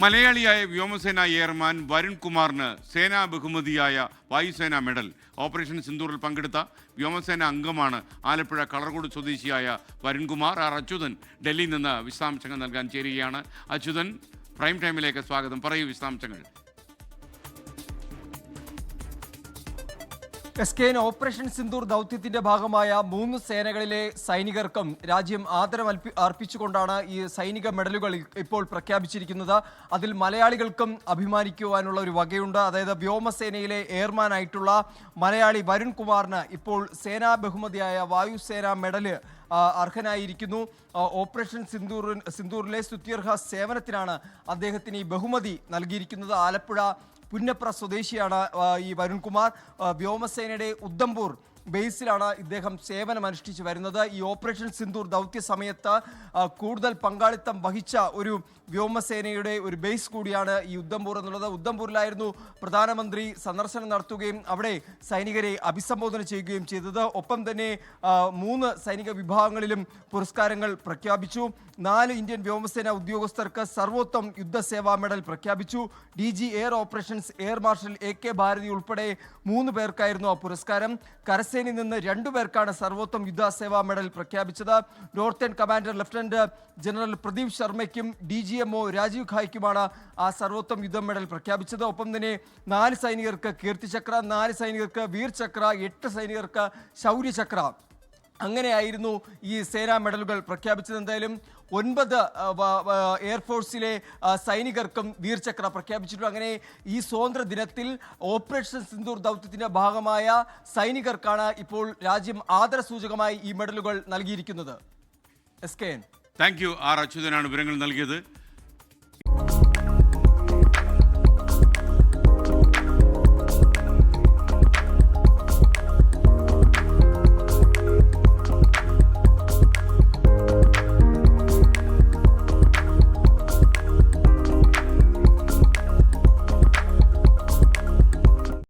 മലയാളിയായ വ്യോമസേന എയർമാൻ വരുൺ കുമാറിന് സേനാ ബഹുമതിയായ വായുസേന മെഡൽ. ഓപ്പറേഷൻ സിന്ദൂറിൽ പങ്കെടുത്ത വ്യോമസേന അംഗമാണ് ആലപ്പുഴ കളർകോട് സ്വദേശിയായ വരുൺ കുമാർ. അച്യുതൻ ഡൽഹിയിൽ നിന്ന് വിശദാംശങ്ങൾ നൽകാൻ ചേരുകയാണ്. അച്യുതൻ, പ്രൈം ടൈമിലേക്ക് സ്വാഗതം. പറയൂ വിശദാംശങ്ങൾ. എസ്കെൻ, ഓപ്പറേഷൻ സിന്ദൂർ ദൗത്യത്തിന്റെ ഭാഗമായ 3 സേനകളിലെ സൈനികർക്കും രാജ്യം ആദരം അർപ്പിച്ചുകൊണ്ടാണ് ഈ സൈനിക മെഡലുകൾ ഇപ്പോൾ പ്രഖ്യാപിച്ചിരിക്കുന്നത്. അതിൽ മലയാളികൾക്കും അഭിമാനിക്കുവാനുള്ള ഒരു വകയുണ്ട്. അതായത് വ്യോമസേനയിലെ എയർമാൻ ആയിട്ടുള്ള മലയാളി വരുൺ കുമാറിന് ഇപ്പോൾ സേനാ ബഹുമതിയായ വായുസേന മെഡല് അർഹനായിരിക്കുന്നു. ഓപ്പറേഷൻ സിന്ദൂറിലെ സ്തുത്യർഹ സേവനത്തിനാണ് അദ്ദേഹത്തിന് ഈ ബഹുമതി നൽകിയിരിക്കുന്നത്. ആലപ്പുഴ പുന്നപ്ര സ്വദേശിയാണ് ഈ വരുൺ കുമാർ. വ്യോമസേനയുടെ ഉദ്ധംപൂർ ബേസിലാണ് ഇദ്ദേഹം സേവനമനുഷ്ഠിച്ച് വരുന്നത്. ഈ ഓപ്പറേഷൻ സിന്ദൂർ ദൗത്യ സമയത്ത് കൂടുതൽ പങ്കാളിത്തം വഹിച്ച ഒരു വ്യോമസേനയുടെ ഒരു ബേസ് കൂടിയാണ് ഈ ഉദ്ധംപൂർ എന്നുള്ളത്. ഉദ്ധംപൂരിലായിരുന്നു പ്രധാനമന്ത്രി സന്ദർശനം നടത്തുകയും അവിടെ സൈനികരെ അഭിസംബോധന ചെയ്യുകയും ചെയ്തത്. ഒപ്പം തന്നെ 3 സൈനിക വിഭാഗങ്ങളിലും പുരസ്കാരങ്ങൾ പ്രഖ്യാപിച്ചു. 4 ഇന്ത്യൻ വ്യോമസേന ഉദ്യോഗസ്ഥർക്ക് സർവോത്തം യുദ്ധസേവാ മെഡൽ പ്രഖ്യാപിച്ചു. DG air operations air marshal AK Bharti ഉൾപ്പെടെ 3 പേർക്കായിരുന്നു ആ പുരസ്കാരം. കരസേനയിൽ നിന്ന് 2 പേർക്കാണ് സർവോത്തം യുദ്ധസേവാ മെഡൽ പ്രഖ്യാപിച്ചത്. Northern commander lieutenant general Pradeep ശർമ്മയ്ക്കും DGMO രാജീവ് ഖായ്ക്കുമാണ് ആ സർവോത്തം യുദ്ധ മെഡൽ പ്രഖ്യാപിച്ചത്. ഒപ്പം തന്നെ 4 സൈനികർക്ക് കീർത്തിചക്ര, 4 സൈനികർക്ക് വീർ ചക്ര, 8 സൈനികർക്ക് ശൗര്യചക്ര, അങ്ങനെയായിരുന്നു ഈ സേനാ മെഡലുകൾ പ്രഖ്യാപിച്ചത്. എന്തായാലും 9 എയർഫോഴ്സിലെ സൈനികർക്കും വീർചക്ര പ്രഖ്യാപിച്ചിട്ടുണ്ട്. അങ്ങനെ ഈ സ്വാതന്ത്ര്യ ദിനത്തിൽ ഓപ്പറേഷൻ സിന്ദൂർ ദൗത്യത്തിന്റെ ഭാഗമായ സൈനികർക്കാണ് ഇപ്പോൾ രാജ്യം ആദരസൂചകമായി ഈ മെഡലുകൾ നൽകിയിരിക്കുന്നത്. Thank you. അച്യുതനാണ് വിവരങ്ങൾ നൽകിയത്.